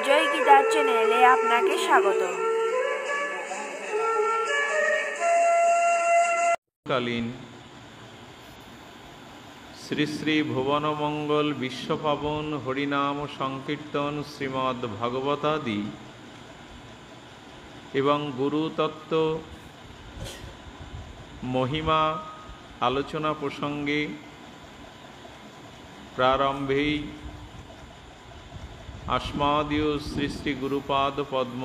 বিজয় গীতার চ্যানেলে আপনাকে স্বাগত। কালীন শ্রী শ্রী ভুবনমঙ্গল বিশ্বপাবন হরিনাম সংকীর্তন শ্রীমদ্ ভাগবতাদি এবং গুরুতত্ত্ব মহিমা আলোচনা প্রসঙ্গে প্রারম্ভেই আস্মাদীয় শ্রী শ্রী গুরুপাদ পদ্ম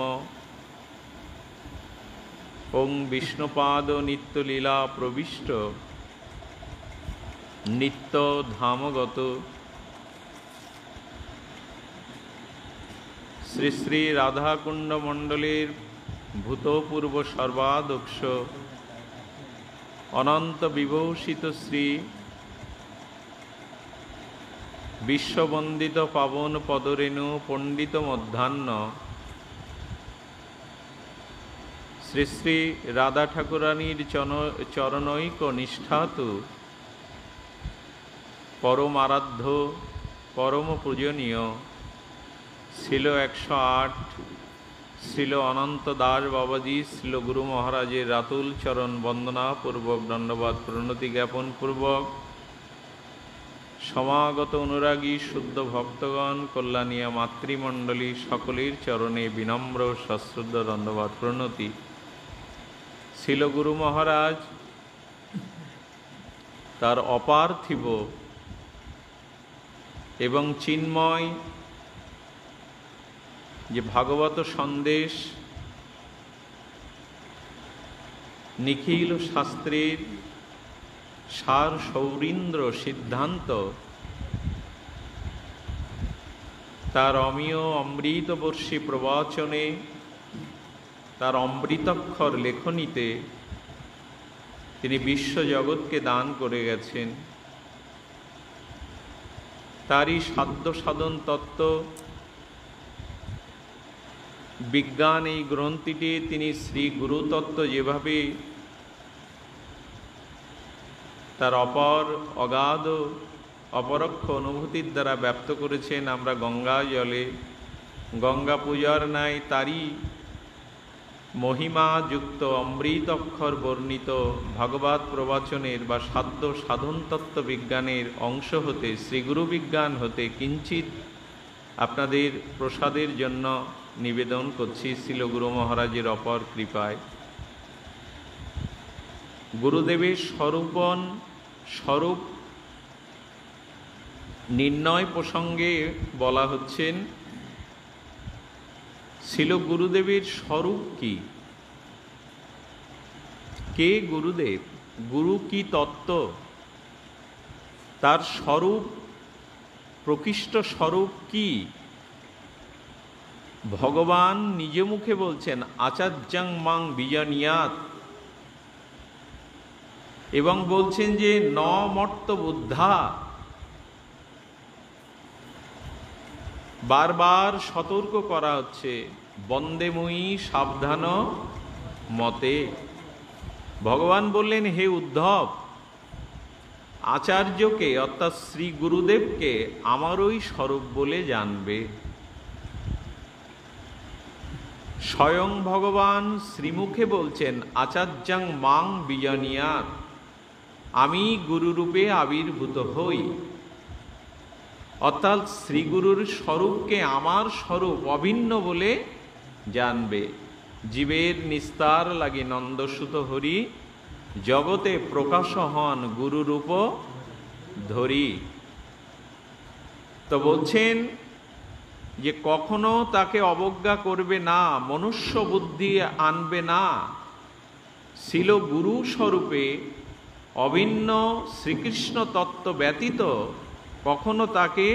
ওং বিষ্ণুপাদ নিত্যলীলা প্রবিষ্ট নিত্য ধামগত শ্রী শ্রী রাধাকুণ্ড মণ্ডলের ভূতপূর্ব সর্বাদক্ষ অনন্ত বিভূষিত শ্রী বিশ্ববন্দিত পাবন পদরেণু পণ্ডিত মধ্যাহ্ন শ্রী শ্রী রাধা ঠাকুরানীর চরণৈক নিষ্ঠাতু পরম আরাধ্য পরম পূজনীয় ছিল 108 ছিল অনন্ত দাস বাবাজি ছিল গুরু মহারাজের রাতুল চরণ বন্দনাপূর্বক দণ্ডবাদ প্রণতি জ্ঞাপন পূর্বক সমাগত অনুরাগী শুদ্ধ ভক্তগণ কল্যাণীয়া মাতৃমণ্ডলী সকলের চরণে বিনম্র সশ্রদ্ধ দণ্ডবাদ প্রণতি। ছিল গুরু মহারাজ তার অপার্থিব এবং চিন্ময় যে ভাগবত সন্দেশ নিখিল শাস্ত্রের সার সৌরীন্দ্র সিদ্ধান্ত তার অমীয় অমৃতবর্ষী প্রবচনে তার অমৃতক্ষর লেখনীতে তিনি বিশ্বজগৎকে দান করে গেছেন। তারই সাধ্য সাধন তত্ত্ব বিজ্ঞান এই গ্রন্থিটি তিনি শ্রী গুরুতত্ত্ব যেভাবে তার অগাধ অপরোক্ষ অনুভূতির দ্বারা ব্যক্ত করেছেন, আমরা গঙ্গা জলে গঙ্গা পূজার ন্যায় তারই মহিমাযুক্ত অমৃতক্ষর বর্ণিত ভাগবত প্রবচনের বা সাধ্য সাধন তত্ত্ব বিজ্ঞানের অংশ হতে শ্রীগুরু বিজ্ঞান হতে কিঞ্চিত আপনাদের প্রসাদের জন্য নিবেদন করছি শ্রীল গুরু মহারাজের অপর কৃপায়। গুরুদেবের স্বরূপ নির্ণয় প্রসঙ্গে বলা হচ্ছেন ছিল গুরুদেবের স্বরূপ কি, কে গুরুদেব, গুরু কি তত্ত্ব, তার স্বরূপ প্রকৃষ্ট স্বরূপ কি। ভগবান নিজ মুখে বলছেন আচার্যাং মাং বিজানিয়াত, এবং বলছেন যে ন মর্ত বুদ্ধা, বারবার সতর্ক করা হচ্ছে বন্দে মুই সাবধান মতে। ভগবান বললেন হে উদ্ধব, আচার্যকে অর্থাৎ শ্রী গুরুদেবকে আমারই স্বরূপ বলে জানবে। স্বয়ং ভগবান শ্রীমুখে বলছেন আচার্যাং মাং বিজানিয়াত, আমি গুরুরূপে আবির্ভূত হই, অর্থাৎ শ্রীগুরুর স্বরূপকে আমার স্বরূপ অভিন্ন বলে জানবে। জীবের নিস্তার লাগি নন্দসুত হরি, জগতে প্রকাশ হন গুরুরূপ ধরি। তো বলছেন যে কখনো তাকে অবজ্ঞা করবে না, মনুষ্য বুদ্ধি আনবে না। ছিল গুরু স্বরূপে অভিন্ন শ্রীকৃষ্ণ তত্ত্ব ব্যতীত কখনো তাকে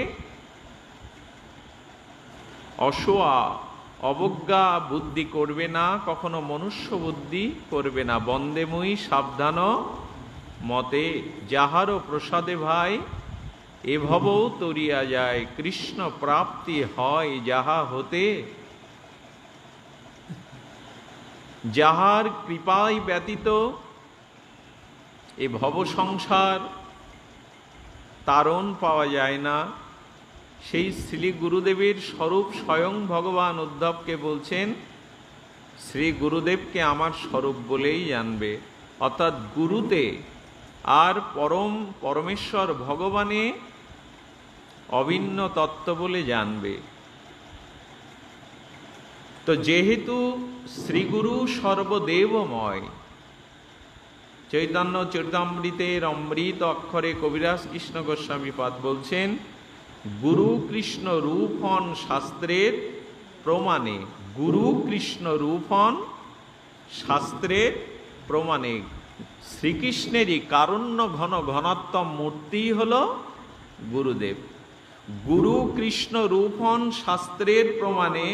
অবজ্ঞা বুদ্ধি করবে না, কখনো মনুষ্য বুদ্ধি করবে না। বন্দে মুই সাবধান মতে, যাহারও প্রসাদে ভাই এভাবেও তরিয়া যায়, কৃষ্ণ প্রাপ্তি হয় যাহা হতে। যাহার কৃপায় ব্যতীত এ ভব সংসার তারণ পাওয়া যায় না, সেই শ্রী গুরুদেবের স্বরূপ স্বয়ং ভগবান উদ্ধবকে বলছেন, শ্রী গুরুদেবকে আমার স্বরূপ বলেই জানবে। অর্থাৎ গুরুতে আর পরমেশ্বর ভগবানে অভিন্ন তত্ত্ব বলে জানবে। তো যেহেতু শ্রীগুরু সর্বদেবময়, চৈতন্য চরিতামৃতের অমৃত অক্ষরে কবিরাজ কৃষ্ণ গোস্বামী পাদ বলছেন, গুরু কৃষ্ণ রূপ হন শাস্ত্রের প্রমাণে। গুরু কৃষ্ণ রূপ হন শাস্ত্রের প্রমাণে। শ্রীকৃষ্ণেরই কারুণ্য ঘন ঘনত্তম মূর্তি হল গুরুদেব। গুরু কৃষ্ণ রূপ হন শাস্ত্রের প্রমাণে,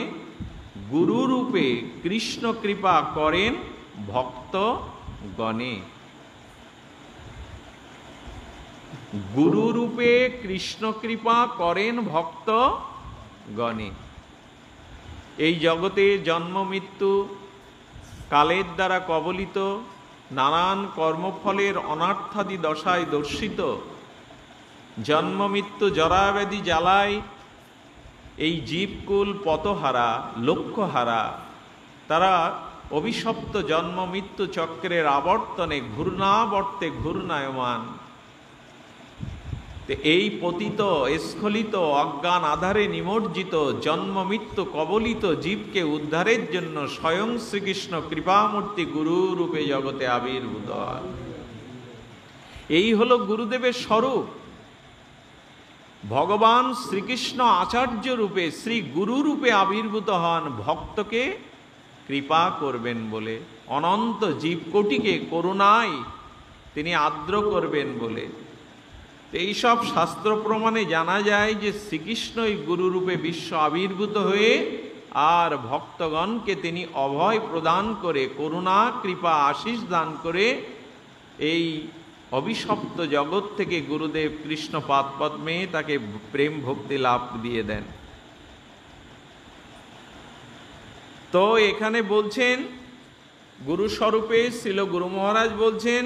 গুরু রূপে কৃষ্ণ কৃপা করেন ভক্ত গণে। গুরু রূপে কৃষ্ণ কৃপা করেন ভক্ত গণে। এই জগতে জন্ম মৃত্যু কালের দ্বারা কবলিত, নানান কর্মফলের অনার্থাদি দশায় দর্শিত, জন্ম মৃত্যু জরাব্যাধি জ্বালায় এই জীবকুল পথহারা লক্ষ্যহারা, তারা অভিশপ্ত জন্ম মৃত্যু চক্রের আবর্তনে ঘূর্ণাবর্তে ঘূর্ণায়মান। এই পতিত স্খলিত অজ্ঞান আধারে নিমজ্জিত জন্ম মৃত্যু কবলিত জীবকে উদ্ধারের জন্য স্বয়ং শ্রীকৃষ্ণ কৃপামূর্তি গুরু রূপে জগতে আবির্ভূত হয়। এই হলো গুরুদেবের স্বরূপ। ভগবান শ্রীকৃষ্ণ আচার্য রূপে শ্রী গুরু রূপে আবির্ভূত হন ভক্তকে কৃপা করবেন বলে, অনন্ত জীবকোটিকে করুণায় তিনি আর্দ্র করবেন বলে। এইসব শাস্ত্র প্রমাণে জানা যায় যে শ্রীকৃষ্ণই গুরুরূপে বিশ্ব আবির্ভূত হয়ে আর ভক্তগণকে তিনি অভয় প্রদান করে, করুণা কৃপা আশীষ দান করে এই অভিশপ্ত জগৎ থেকে গুরুদেব কৃষ্ণ পাদপদ্মে তাকে প্রেম ভক্তি লাভ দিয়ে দেন। তো এখানে বলছেন গুরু স্বরূপে শ্রীল গুরু মহারাজ বলছেন,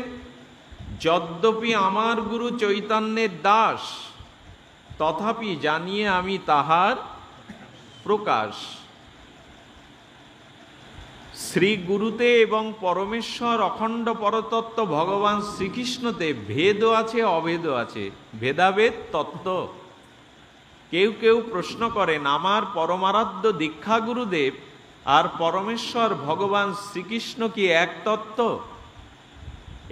যদ্যপি আমার গুরু চৈতন্যের দাস, তথাপি জানিয়ে আমি তাহার প্রকাশ। শ্রী গুরুতে এবং পরমেশ্বর অখণ্ড পরতত্ত্ব ভগবান শ্রীকৃষ্ণতে ভেদও আছে অভেদও আছে, ভেদাভেদ তত্ত্ব। কেউ কেউ প্রশ্ন করেন, আমার পরমারাধ্য দীক্ষা গুরুদেব আর পরমেশ্বর ভগবান শ্রীকৃষ্ণ কি এক তত্ত্ব?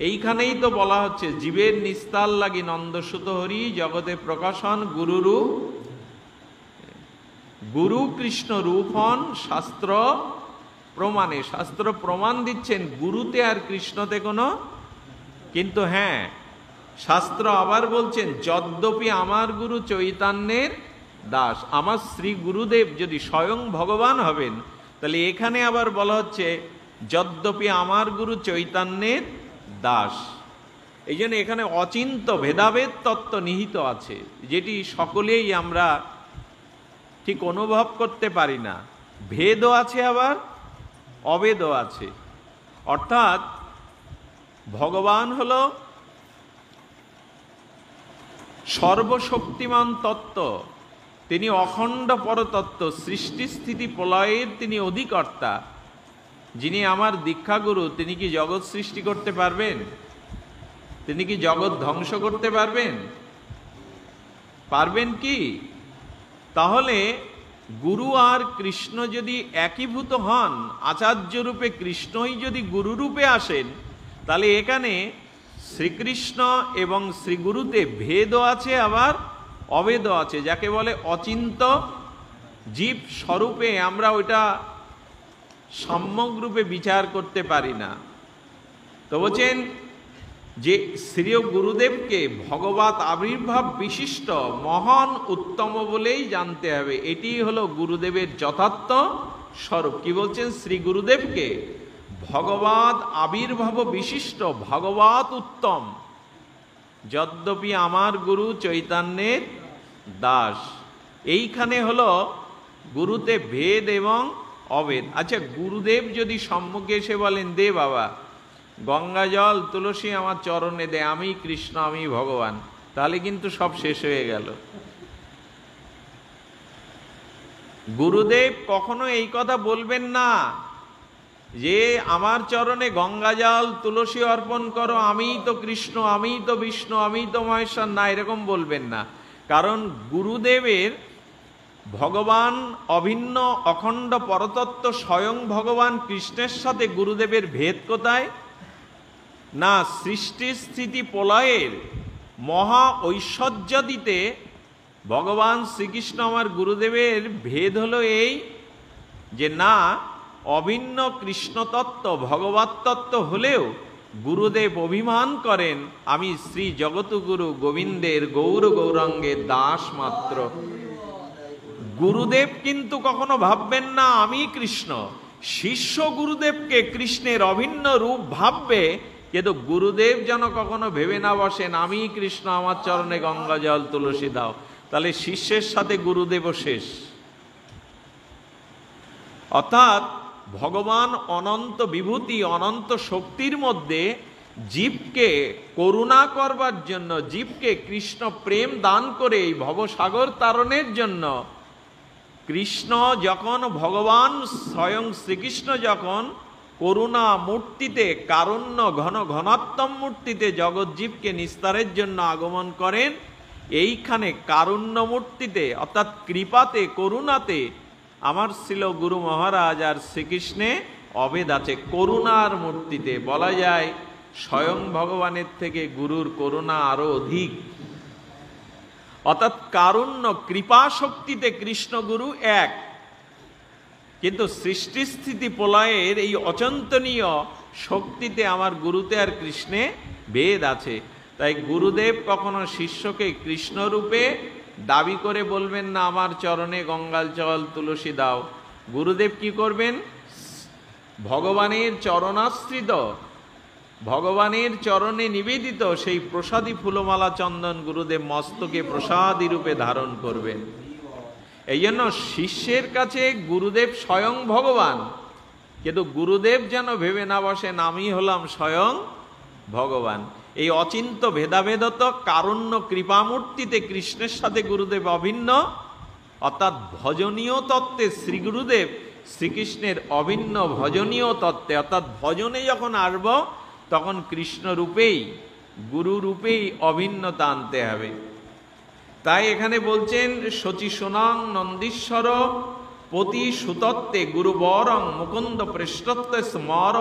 এইখানেই তো বলা হচ্ছে, জীবের নিস্তার লাগি নন্দসুত হরি জগতে প্রকাশন গুরুরূ। গুরু কৃষ্ণ রূপ হন শাস্ত্র প্রমাণে। শাস্ত্র প্রমাণ দিচ্ছেন গুরুতে আর কৃষ্ণতে কোনো, কিন্তু হ্যাঁ শাস্ত্র আবার বলছেন, যদ্যপি আমার গুরু চৈতন্যের দাস। আমার শ্রী গুরুদেব যদি স্বয়ং ভগবান হবেন, তাহলে এখানে আবার বলা হচ্ছে যদ্যপি আমার গুরু চৈতন্যের দাস। এই জন্য এখানে অচিন্ত ভেদাভেদ তত্ত্ব নিহিত আছে, যেটি সকলেই আমরা ঠিক অনুভব করতে পারি না। ভেদও আছে আবার অভেদও আছে। অর্থাৎ ভগবান হল সর্বশক্তিমান তত্ত্ব, তিনি অখণ্ড পরতত্ত্ব, সৃষ্টি স্থিতি প্রলয়ের তিনি অধিকর্তা। যিনি আমার দীক্ষাগুরু, তিনি কি জগৎ সৃষ্টি করতে পারবেন? তিনি কি জগৎ ধ্বংস করতে পারবেন? পারবেন কি? তাহলে গুরু আর কৃষ্ণ যদি একীভূত হন, আচার্য রূপে কৃষ্ণই যদি গুরু রূপে আসেন, তাহলে এখানে শ্রীকৃষ্ণ এবং শ্রীগুরুতে ভেদও আছে আবার অভেদও আছে, যাকে বলে অচিন্ত জীব স্বরূপে আমরা ওইটা সম্যক রূপে বিচার করতে পারি না। তো বলছেন যে শ্রী গুরুদেবকে ভগবত আবির্ভাব বিশিষ্ট মহান উত্তম বলেই জানতে হবে। এটি হলো গুরুদেবের যথার্থ স্বরূপ। কি বলছেন? শ্রী গুরুদেবকে ভগবত আবির্ভাব বিশিষ্ট ভগবত উত্তম, যদ্যপি আমার গুরু চৈতন্যের দাস। এইখানে হলো গুরুতে ভেদ এবং অভেদ। আচ্ছা, গুরুদেব যদি সম্মুখে এসে বলেন, দে বাবা গঙ্গা জল তুলসী আমার চরণে দে, আমি কৃষ্ণ আমি ভগবান, তাহলে কিন্তু সব শেষ হয়ে গেল। গুরুদেব কখনো এই কথা বলবেন না যে আমার চরণে গঙ্গাজল তুলসী অর্পণ করো, আমিই তো কৃষ্ণ, আমিই তো বিষ্ণু, আমিই তো মহেশ্বর, না, এরকম বলবেন না। কারণ গুরুদেবের ভগবান অভিন্ন অখণ্ড পরতত্ত্ব স্বয়ং ভগবান কৃষ্ণের সাথে গুরুদেবের ভেদ কোথায়? না, সৃষ্টি স্থিতি প্রলয়ের মহা ঐশ্বর্য দিতে ভগবান শ্রীকৃষ্ণ আমার গুরুদেবের ভেদ হলো এই যে, না, অভিন্ন কৃষ্ণতত্ত্ব ভগবত তত্ত্ব হলেও গুরুদেব অভিমান করেন আমি শ্রী জগৎগুরু গোবিন্দের গৌর গৌরাঙ্গের দাস মাত্র। গুরুদেব কিন্তু কখনো ভাববেন না আমি কৃষ্ণ। শিষ্য গুরুদেবকে কৃষ্ণের অভিন্ন রূপ ভাববে, কিন্তু গুরুদেব যেন কখনো ভেবে না বসেন আমি কৃষ্ণ, আমার চরণে গঙ্গা জল তুলসী দাও। তাহলে শিষ্যের সাথে গুরুদেবও শেষ। অর্থাৎ ভগবান অনন্ত বিভূতি অনন্ত শক্তির মধ্যে জীবকে করুণা করবার জন্য, জীবকে কৃষ্ণ প্রেম দান করে এই ভবসাগর তারণের জন্য কৃষ্ণ যখন, ভগবান স্বয়ং শ্রীকৃষ্ণ যখন করুণা মূর্তিতে, কারুণ্য ঘন ঘনাত্তম মূর্তিতে জগৎজীবকে নিস্তারের জন্য আগমন করেন, এইখানে কারুণ্য মূর্তিতে অর্থাৎ কৃপাতে, করুণাতে আমার ছিল গুরু মহারাজ আর শ্রীকৃষ্ণে অভেদ আছে। করুণার মূর্তিতে বলা যায় স্বয়ং ভগবানের থেকে গুরুর করুণা আরো অধিক। অর্থাৎ কারুণ্য কৃপা শক্তিতে কৃষ্ণ গুরু এক, কিন্তু সৃষ্টি স্থিতি প্রলয়ের এই অচিন্তনীয় শক্তিতে আমার গুরুতে আর কৃষ্ণে ভেদ আছে। তাই গুরুদেব কখনো শিষ্যকে কৃষ্ণ রূপে দাবি করে বলবেন না আমার চরণে গঙ্গাল জল তুলসী দাও। গুরুদেব কি করবেন? ভগবানের চরণাশ্রিত, ভগবানের চরণে নিবেদিত সেই প্রসাদী ফুলমালা চন্দন গুরুদেব মস্তকে প্রসাদী রূপে ধারণ করবেন। এই জন্য শিষ্যের কাছে গুরুদেব স্বয়ং ভগবান, কিন্তু গুরুদেব যেন ভেবে না বসেন আমি হলাম স্বয়ং ভগবান। এই অচিন্ত ভেদাভেদত কারুণ্য কৃপামূর্তিতে কৃষ্ণের সাথে গুরুদেব অভিন্ন, অর্থাৎ ভজনীয় তত্ত্বে শ্রী গুরুদেব শ্রীকৃষ্ণের অভিন্ন ভজনীয় তত্ত্বে, অর্থাৎ ভজনে যখন আসব তখন কৃষ্ণ রূপেই, গুরু রূপেই অভিন্নতা আনতে হবে। তাই এখানে বলছেন শচী সোনাং নন্দীশ্বর পতি সুতত্ত্বে গুরুবরং মুকুন্দ পৃষ্ঠত্বে স্মর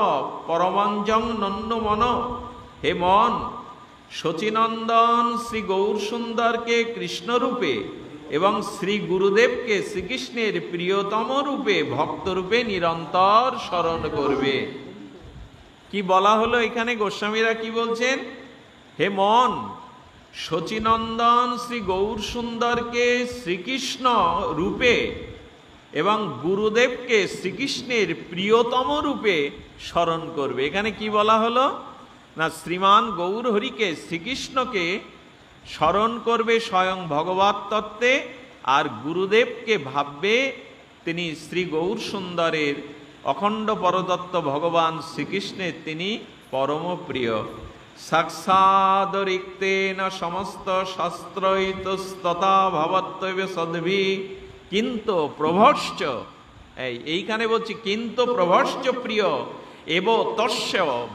পরমঞ্জং নন্দ মন। হে মন, শচীনন্দন শ্রী গৌর সুন্দরকে কৃষ্ণ রূপে এবং শ্রী গুরুদেবকে শ্রীকৃষ্ণের প্রিয়তম রূপে ভক্তরূপে নিরন্তর স্মরণ করবে। কি বলা হলো এখানে? গোস্বামীরা কি বলছেন? হে মন, শচীনন্দন শ্রী গৌর সুন্দরকে শ্রীকৃষ্ণ রূপে এবং গুরুদেবকে শ্রীকৃষ্ণের প্রিয়তম রূপে স্মরণ করবে। এখানে কি বলা হলো না, শ্রীমান গৌর হরিকে, শ্রীকৃষ্ণকে স্মরণ করবে স্বয়ং ভগবত তত্ত্বে, আর গুরুদেবকে ভাববে তিনি শ্রী গৌর সুন্দরের অখণ্ড পরতত্ত্ব ভগবান শ্রীকৃষ্ণের তিনি পরম প্রিয়। সাক্ষাদরিক্তেন সমস্ত শাস্ত্রৈতস্ততা ভবত্তৈব সদ্ভি কিন্তু প্রভশ্চ, এইখানে বলছি কিন্তু প্রভশ্চ প্রিয় এব তস্য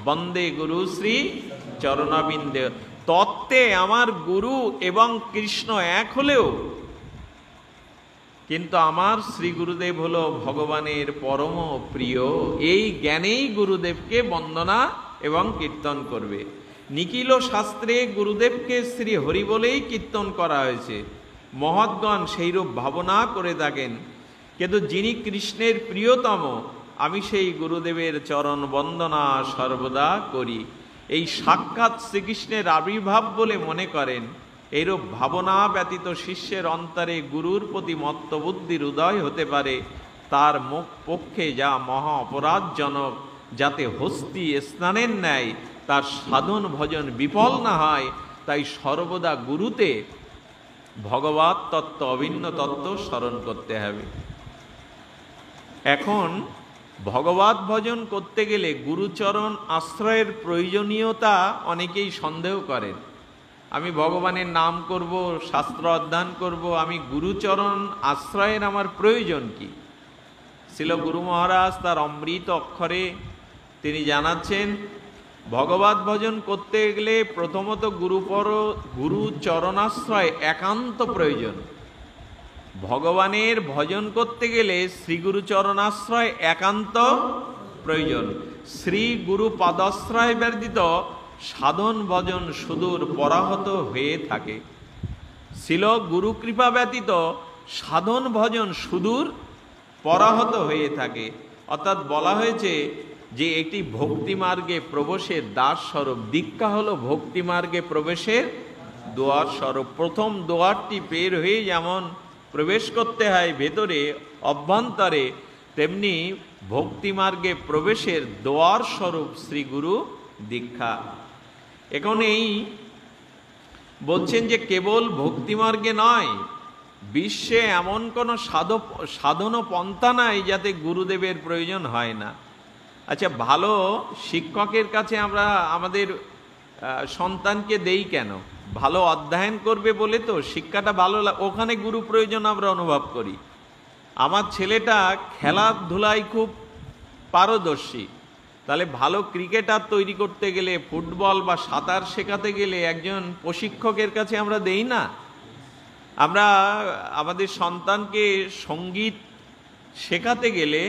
বন্দে গুরু শ্রী চরণাবিন্দে। তত্ত্বে আমার গুরু এবং কৃষ্ণ এক হলেও কিন্তু আমার শ্রী গুরুদেব হলো ভগবানের পরম প্রিয়। এই জ্ঞানেই গুরুদেবকে বন্দনা এবং কীর্তন করবে। নিখিল শাস্ত্রে গুরুদেবকে শ্রী হরি বলেই কীর্তন করা হয়েছে। মহৎগণ সেইরূপ ভাবনা করে থাকেন, কিন্তু যিনি কৃষ্ণের প্রিয়তম আমি সেই গুরুদেবের চরণ বন্দনা সর্বদা করি। এই সাক্ষাৎ শ্রীকৃষ্ণের আবির্ভাব বলে মনে করেন। এইরূপ ভাবনা ব্যতীত শিষ্যের অন্তরে গুরুর প্রতি মত্তবুদ্ধির উদয় হতে পারে, তার মুখ পক্ষে যা মহা অপরাধজনক, যাতে হস্তি স্নানের ন্যায় তার সাধন ভজন বিফল না হয়। তাই সর্বদা গুরুতে ভগবত তত্ত্ব, অভিন্ন তত্ত্ব স্মরণ করতে হবে। এখন ভগবত ভজন করতে গেলে গুরুচরণ আশ্রয়ের প্রয়োজনীয়তা অনেকেই সন্দেহ করেন। আমি ভগবানের নাম করব, শাস্ত্র অধ্যয়ন করব, আমি গুরুচরণ আশ্রয়ের আমার প্রয়োজন কি? শিল গুরু মহারাজ তার অমৃত অক্ষরে তিনি জানাচ্ছেন, ভগবত ভজন করতে গেলে প্রথমত গুরু চরণাশ্রয় একান্ত প্রয়োজন। ভগবানের ভজন করতে গেলে শ্রী গুরু চরণাশ্রয় একান্ত প্রয়োজন। শ্রী গুরু পাদাশ্রয় ব্যতীত সাধন ভজন সুদূর পরাহত হয়ে থাকে। শিল গুরু কৃপা ব্যতীত সাধন ভজন সুদূর পরাহত হয়ে থাকে। অর্থাৎ বলা হয়েছে যে একটি ভক্তি মার্গে প্রবেশের দ্বার স্বরূপ, দীক্ষা হলো ভক্তি মার্গে প্রবেশের দ্বার স্বরূপ। প্রথম দ্বারটি বের হয়ে যেমন প্রবেশ করতে হয় ভেতরে অভ্যন্তরে, তেমনি ভক্তি মার্গে প্রবেশের দ্বার স্বরূপ শ্রী গুরু দীক্ষা। এখন এই বলছেন যে কেবল ভক্তি মার্গে নয়, বিশ্বে এমন কোনো সাধন পন্থা নাই যাতে গুরুদেবের প্রয়োজন হয় না। আচ্ছা, ভালো শিক্ষকের কাছে আমরা আমাদের সন্তানকে দেই কেন? ভালো অধ্যয়ন করবে বলে তো, শিক্ষাটা ভালো, ওখানে গুরু প্রয়োজন আমরা অনুভব করি। আমার ছেলেটা খেলাধুলায় খুব পারদর্শী, তাহলে ভালো ক্রিকেটার তৈরি করতে গেলে, ফুটবল বা সাঁতার শেখাতে গেলে একজন প্রশিক্ষকের কাছে আমরা দেই না? আমরা আমাদের সন্তানকে সঙ্গীত শেখাতে গেলে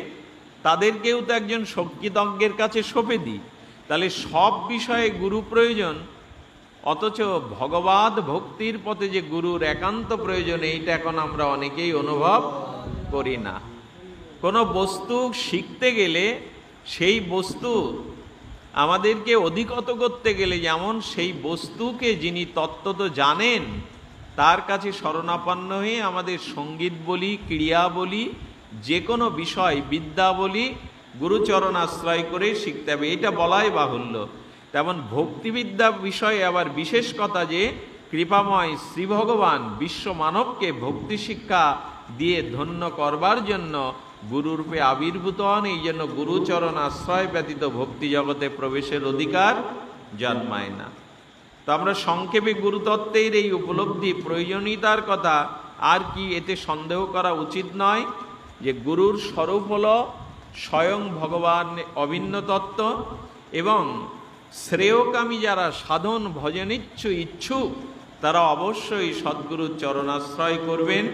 তাদেরকেও তো একজন সঙ্গীতজ্ঞের কাছে সঁপে দিই। তাহলে সব বিষয়ে গুরু প্রয়োজন, অথচ ভগবত ভক্তির পথে যে গুরুর একান্ত প্রয়োজন, এইটা এখন আমরা অনেকেই অনুভব করি না। কোনো বস্তু শিখতে গেলে সেই বস্তু আমাদেরকে অধিগত করতে গেলে যেমন সেই বস্তুকে যিনি তত্ত্বত জানেন তার কাছে শরণাপন্ন হয়ে আমাদের সঙ্গীত বলি, ক্রিয়া বলি, যে কোনো বিষয় বিদ্যা বলি গুরুচরণ আশ্রয় করে শিখতে হবে, এটা বলাই বাহুল্য। তেমন ভক্তিবিদ্যা বিষয়ে আবার বিশেষ কথা যে কৃপাময় শ্রী ভগবান বিশ্ব মানবকে ভক্তি শিক্ষা দিয়ে ধন্য করবার জন্য গুরুরূপে আবির্ভূত হন। এই জন্য গুরুচরণ আশ্রয় ব্যতীত ভক্তি জগতে প্রবেশের অধিকার জন্মায় না। তো আমরা সংক্ষেপে গুরুতত্ত্বের এই উপলব্ধি প্রয়োজনীয়তার কথা আর কি এতে সন্দেহ করা উচিত নয় যে গুরুর স্বরূপ হল স্বয়ং ভগবান অভিন্ন তত্ত্ব, এবং শ্রেয়কামী যারা সাধন ইচ্ছুক তারা অবশ্যই সদ্গুরুর চরণাশ্রয় করবেন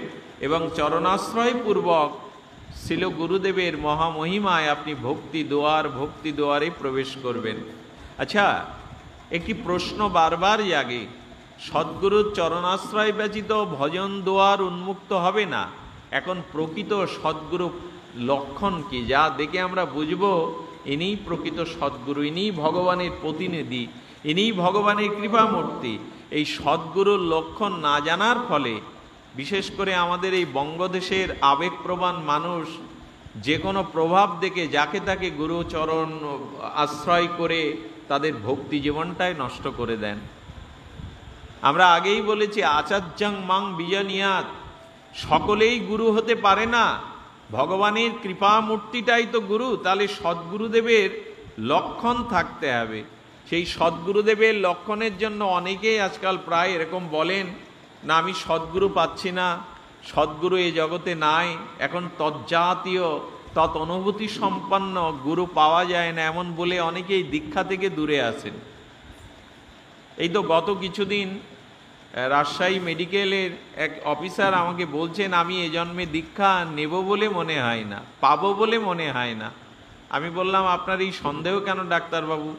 এবং চরণাশ্রয় পূর্বক শিল গুরুদেবের মহামহিমায় আপনি ভক্তি দুয়ারে প্রবেশ করবেন। আচ্ছা, একটি প্রশ্ন বারবার জাগে, সদ্গুরুর চরণাশ্রয় ব্যতীত ভজন দুয়ার উন্মুক্ত হবে না। এখন প্রকৃত সদ্গুরু লক্ষণ কি, যা দেখে আমরা বুঝব ইনিই প্রকৃত সদ্গুরু, ইনিই ভগবানের প্রতিনিধি, ইনিই ভগবানের কৃপামূর্তি? এই সদ্গুরুর লক্ষণ না জানার ফলে বিশেষ করে আমাদের এই বঙ্গদেশের আবেগপ্রবণ মানুষ যে কোনো প্রভাব দেখে যাকে তাকে গুরুচরণ আশ্রয় করে তাদের ভক্তি জীবনটাই নষ্ট করে দেন। আমরা আগেই বলেছি, আচার্যাং মাং বিজনিয়াত, সকলেই গুরু হতে পারে না, ভগবানের কৃপামূর্তিটাই তো গুরু। তাহলে সদ্গুরুদেবের লক্ষণ থাকতে হবে। সেই সদ্গুরুদেবের লক্ষণের জন্য অনেকেই আজকাল প্রায় এরকম বলেন, না আমি সদ্গুরু পাচ্ছি না, সদ্গুরু এই জগতে নাই, এখন তজ্জাতীয় তৎ অনুভূতি সম্পন্ন গুরু পাওয়া যায় না, এমন বলে অনেকেই দীক্ষা থেকে দূরে আছেন। এই তো গত কিছুদিন রাজশাহী মেডিকেলের এক অফিসার আমাকে বলছেন, আমি এ জন্মে দীক্ষা নেব বলে মনে হয় না, পাবো বলে মনে হয় না। আমি বললাম, আপনার এই সন্দেহ কেন ডাক্তারবাবু?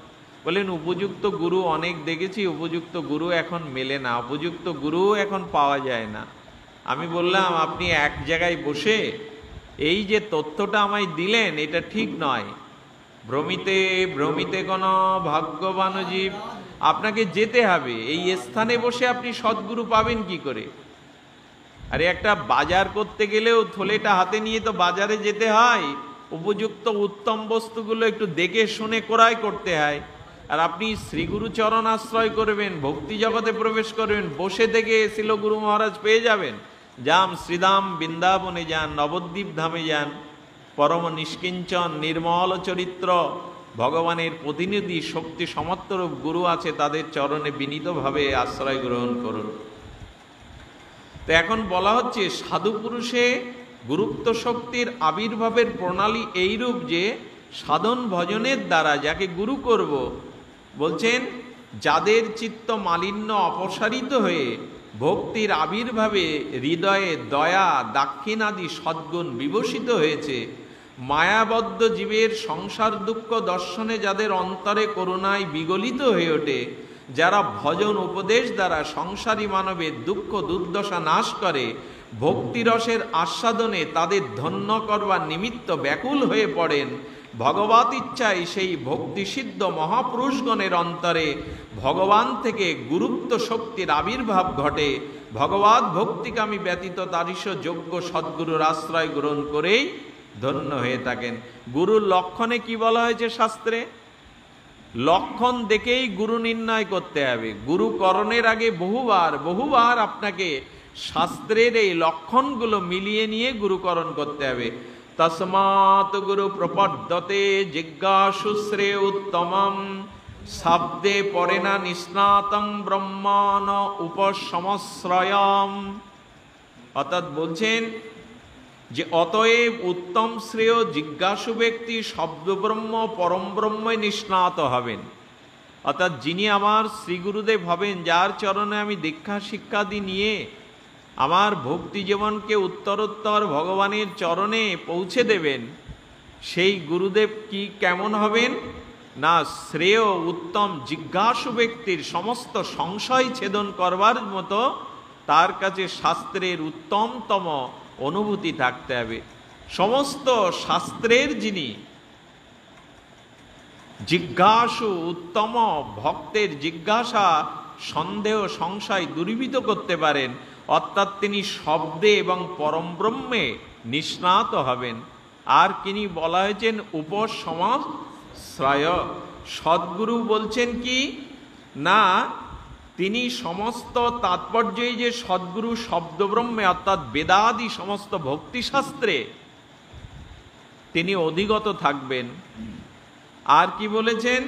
বলেন, উপযুক্ত গুরু অনেক দেখেছি, উপযুক্ত গুরু এখন মেলে না, উপযুক্ত গুরু এখন পাওয়া যায় না। আমি বললাম, আপনি এক জায়গায় বসে এই যে তথ্যটা আমায় দিলেন এটা ঠিক নয়। ভ্রমিতে কোনো ভাগ্যবান জীব, আপনাকে যেতে হবে। এই স্থানে বসে আপনি সদ্গুরু পাবেন কি করে? আরে একটা বাজার করতে গেলেও থলেটা হাতে নিয়ে তো বাজারে যেতে হয়, উপযুক্ত উত্তম বস্তুগুলো একটু দেখে শুনে ক্রয় করতে হয়। আর আপনি শ্রীগুরু চরণ আশ্রয় করবেন, ভক্তি জগতে প্রবেশ করবেন, বসে থেকে শিল গুরু মহারাজ পেয়ে যাবেন। যাম শ্রীধাম বৃন্দাবনে যান, নবদ্বীপ ধামে যান, পরম নিষ্কিঞ্চন নির্মল চরিত্র ভগবানের প্রতিনিধি শক্তি সমর্থরূপ গুরু আছে, তাদের চরণে বিনীতভাবে আশ্রয় গ্রহণ করুন। তো এখন বলা হচ্ছে সাধু পুরুষে গুরুত্ব শক্তির আবির্ভাবের প্রণালী এইরূপ যে সাধন ভজনের দ্বারা যাকে গুরু করব, বলছেন যাদের চিত্ত মালিন্য অপসারিত হয়ে ভক্তির আবির্ভাবে হৃদয়ে দয়া দাক্ষিণাদি সদ্গুণ বিবসিত হয়েছে, মায়াবদ্ধ জীবের সংসার দুঃখ দর্শনে যাদের অন্তরে করুণায় বিগলিত হয়ে ওঠে, যারা ভজন উপদেশ দ্বারা সংসারী মানবের দুঃখ দুর্দশা নাশ করে, ভক্তিরসের আস্বাদনে তাদের ধন্য করবার নিমিত্ত ব্যাকুল হয়ে পড়েন, ভগবত ইচ্ছায় সেই ভক্তিসিদ্ধ মহাপুরুষগণের অন্তরে ভগবান থেকে গুরুত্ব শক্তির আবির্ভাব ঘটে, ভগবত ভক্তিকামী ব্যতীত তারিশ যোগ্য সদ্গুরুর আশ্রয় গ্রহণ করেই ধন্য হয়ে থাকেন। গুরুর লক্ষণে কি বলা হয়েছে শাস্ত্রে? লক্ষণ দেখেই গুরু নির্ণয় করতে হবে। গুরুকরণের আগে বহুবার আপনাকে শাস্ত্রের এই লক্ষণগুলো মিলিয়ে নিয়ে গুরুকরণ করতে হবে। তস্মাৎ গুরু প্রপদ্যতে জিজ্ঞাসু শ্রেয় উত্তমম শব্দে পরে না নিস্নাতম ব্রহ্মণ উপসমশ্রয়ম। অর্থাৎ বলছেন যে অতএব উত্তম শ্রেয় জিজ্ঞাসু ব্যক্তি শব্দব্রহ্ম পরম ব্রহ্মে নিষ্ণাত হবেন। অর্থাৎ যিনি আমার শ্রী গুরুদেব হবেন, যার চরণে আমি দীক্ষা শিক্ষাদি নিয়ে আমার ভক্তি জীবনকে উত্তরোত্তর ভগবানের চরণে পৌঁছে দেবেন, সেই গুরুদেব কি কেমন হবেন না শ্রেয় উত্তম জিজ্ঞাসু ব্যক্তির সমস্ত সংশয় ছেদন করবার মতো তার কাছে শাস্ত্রের উত্তমতম অনুভূতি থাকতে হবে। সমস্ত শাস্ত্রের যিনি জিজ্ঞাসু উত্তম ভক্তের জিজ্ঞাসা সন্দেহ সংশয় দূরীভূত করতে পারেন, অর্থাৎ তিনি শব্দে এবং পরম ব্রহ্মে নিষ্ণাত হবেন। আর তিনি বলা হয়েছেন উপসমশ্রয়। সদ্গুরু বলছেন কি না, তিনি সমস্ত তাৎপর্যই যে সদ্গুরু শব্দব্রহ্মে অর্থাৎ বেদাদি সমস্ত ভক্তিশাস্ত্রে তিনি অধিগত থাকবেন। আর কি বলেছেন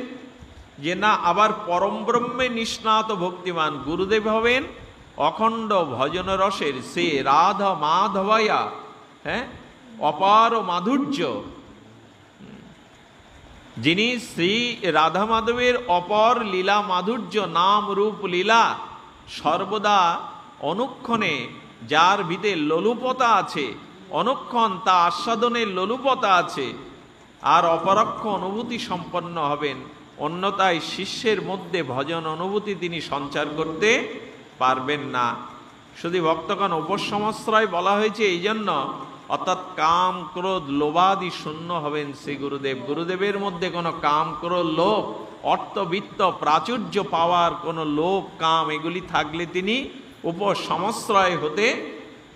যে না, আবার পরম ব্রহ্মে নিষ্ণাত ভক্তিমান গুরুদেব হবেন অখণ্ড ভজন রসের সে রাধা মাধবায়া, হ্যাঁ, অপার মাধুর্য। যিনি শ্রী রাধা মাধবের অপর লীলা মাধুর্য নাম রূপ লীলা সর্বদা অনুক্ষণে, যার ভিতরে লোলুপতা আছে, অনুক্ষণ তা আস্বাদনের লোলুপতা আছে, আর অপরক্ষ অনুভূতি সম্পন্ন হবেন। অন্যথায় শিষ্যের মধ্যে ভজন অনুভূতি তিনি সঞ্চার করতে পারবেন না। শুধু ভক্তগণ উপসমশ্রয় বলা হয়েছে এই জন্য, অর্থাৎ কাম ক্রোধ লোভাদি শূন্য হবেন শ্রী গুরুদেব। গুরুদেবের মধ্যে কোনো কাম ক্রোধ লোভ অর্থবিত্ত প্রাচুর্য পাওয়ার কোনো লোভ কাম এগুলি থাকলে তিনি উপসমশ্রয় হতে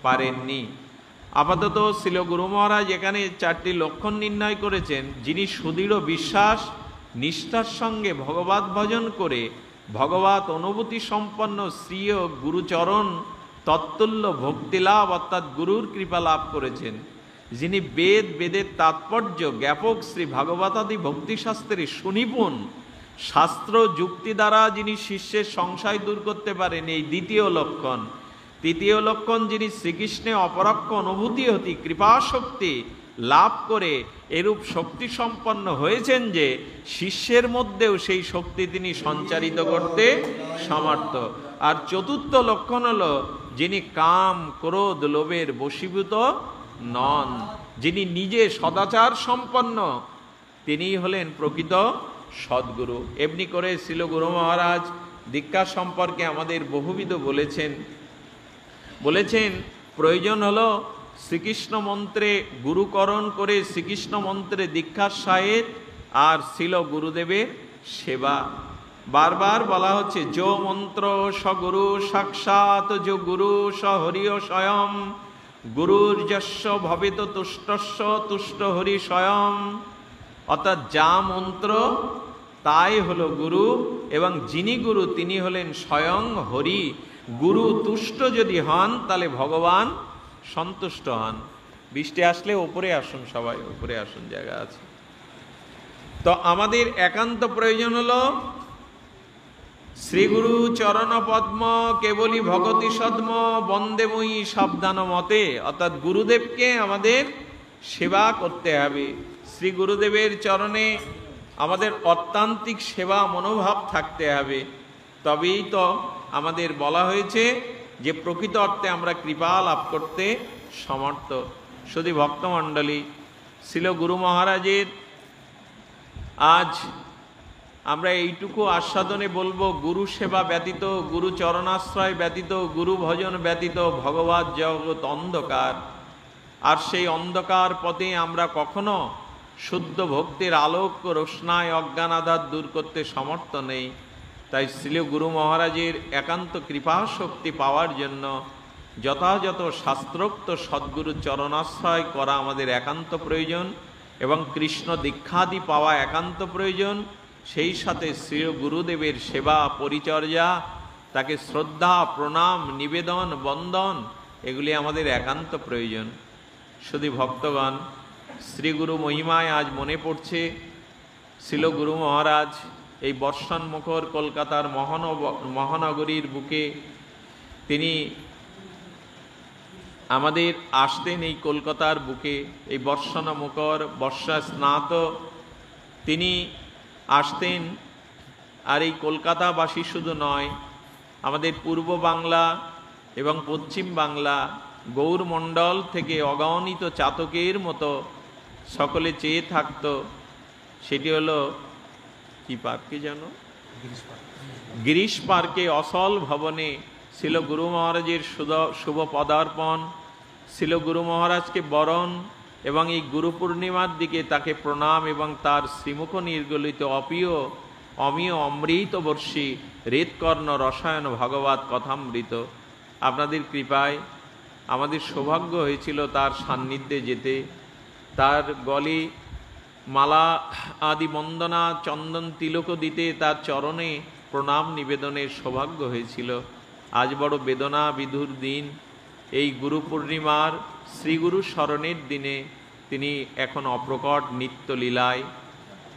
পারেননি। আপাতত শ্রীল গুরু মহারাজ এখানে 4টি লক্ষণ নির্ণয় করেছেন। যিনি সুদৃঢ় বিশ্বাস নিষ্ঠার সঙ্গে ভগবত ভজন করে ভগবত অনুভূতি সম্পন্ন শ্রীয় গুরুচরণ তত্তুল্য ভক্তিলাভ অর্থাৎ গুরুর কৃপা লাভ করেছেন, যিনি বেদের তাৎপর্য জ্ঞাপক শ্রী ভাগবতাদি ভক্তিশাস্ত্রের সুনিপুণ, শাস্ত্র যুক্তি দ্বারা যিনি শিষ্যের সংশয় দূর করতে পারেন, এই দ্বিতীয় লক্ষণ। তৃতীয় লক্ষণ, যিনি শ্রীকৃষ্ণে অপরক্ষ অনুভূতি হতে কৃপাশক্তি লাভ করে এরূপ শক্তি সম্পন্ন হয়েছেন যে শিষ্যের মধ্যেও সেই শক্তি তিনি সঞ্চারিত করতে সমর্থ। আর চতুর্থ লক্ষণ হলো, যিনি কাম ক্রোধ লোভের বশীভূত নন, যিনি নিজে সদাচার সম্পন্ন, তিনি হলেন প্রকৃত সদ্গুরু। এমনি করে শ্রীল গুরু মহারাজ দীক্ষা সম্পর্কে আমাদের বহুবিধ বলেছেন প্রয়োজন হলো শ্রীকৃষ্ণ মন্ত্রে গুরুকরণ করে শ্রীকৃষ্ণ মন্ত্রে দীক্ষার সাহেব আর শ্রীল গুরুদেবের সেবা। বারবার বলা হচ্ছে যো মন্ত্র স গুরু সাক্ষাৎ যো গুরু স হরিও স্বয়ং গুরুর যস্য ভবেত তুষ্টস্য তুষ্ট হরি স্বয়ং। অর্থাৎ যা মন্ত্র তাই হলো গুরু, এবং যিনি গুরু তিনি হলেন স্বয়ং হরি। গুরু তুষ্ট যদি হন তাহলে ভগবান সন্তুষ্ট হন। বৃষ্টি আসলে উপরে আসুন, সবাই উপরে আসুন, জায়গা আছে। তো আমাদের একান্ত প্রয়োজন হলো শ্রীগুরু চরণ পদ্ম কেবলী ভগতি সদ্ম বন্দেময়ী সাবধান মতে, অর্থাৎ গুরুদেবকে আমাদের সেবা করতে হবে। শ্রী গুরুদেবের চরণে আমাদের অত্যান্তিক সেবা মনোভাব থাকতে হবে, তবেই তো আমাদের বলা হয়েছে যে প্রকৃত অর্থে আমরা কৃপা লাভ করতে সমর্থ। শুধু ভক্তমণ্ডলী, শিল গুরু মহারাজের আজ আমরা এইটুকু আস্বাদনে বলবো, গুরু সেবা ব্যতীত, গুরু চরণাশ্রয় ব্যতীত, গুরু ভজন ব্যতীত ভগবৎ জগৎ অন্ধকার। আর সেই অন্ধকার পথে আমরা কখনো শুদ্ধ ভক্তির আলোক রোশনায় অজ্ঞান আধার দূর করতে সমর্থ নেই। তাই শ্রী গুরু মহারাজের একান্ত কৃপা শক্তি পাওয়ার জন্য যথাযথ শাস্ত্রোক্ত সদ্গুরু চরণাশ্রয় করা আমাদের একান্ত প্রয়োজন, এবং কৃষ্ণ দীক্ষাদি পাওয়া একান্ত প্রয়োজন। সেই সাথে শ্রী গুরুদেবের সেবা পরিচর্যা, তাকে শ্রদ্ধা প্রণাম নিবেদন বন্দন, এগুলি আমাদের একান্ত প্রয়োজন। শুধু ভক্তগণ, শ্রীগুরু মহিমায় আজ মনে পড়ছে শিল গুরু মহারাজ এই বর্ষণমুখর কলকাতার মহানগরীর বুকে তিনি আমাদের আসতেন। এই কলকাতার বুকে এই বর্ষণমুখর বর্ষা স্নাত তিনি আসতেন। আর এই কলকাতাবাসী শুধু নয়, আমাদের পূর্ব বাংলা এবং পশ্চিম বাংলা গৌরমণ্ডল থেকে অগণিত চাতকের মতো সকলে চেয়ে থাকতো। সেটি হলো কি পার্কে যেন, গিরিশ পার্কে অসল ভবনে শিল গুরু মহারাজের শুভ পদার্পণ, শিল গুরু মহারাজকে বরণ এবং এই গুরু পূর্ণিমার দিকে তাকে প্রণাম এবং তার শ্রীমুখ নির্গলিত অমীয় অমৃত বর্ষী হৃৎকর্ণ রসায়ন ভগবৎ কথামৃত। আপনাদের কৃপায় আমাদের সৌভাগ্য হয়েছিল তার সান্নিধ্যে যেতে, তার গলে মালা আদি বন্দনা চন্দন তিলক দিতে, তার চরণে প্রণাম নিবেদনের সৌভাগ্য হয়েছিল। আজ বড় বেদনা বিধুর দিন, এই গুরু পূর্ণিমার শ্রীগুরু স্মরণের দিনে তিনি এখন অপ্রকট নিত্য লীলায়।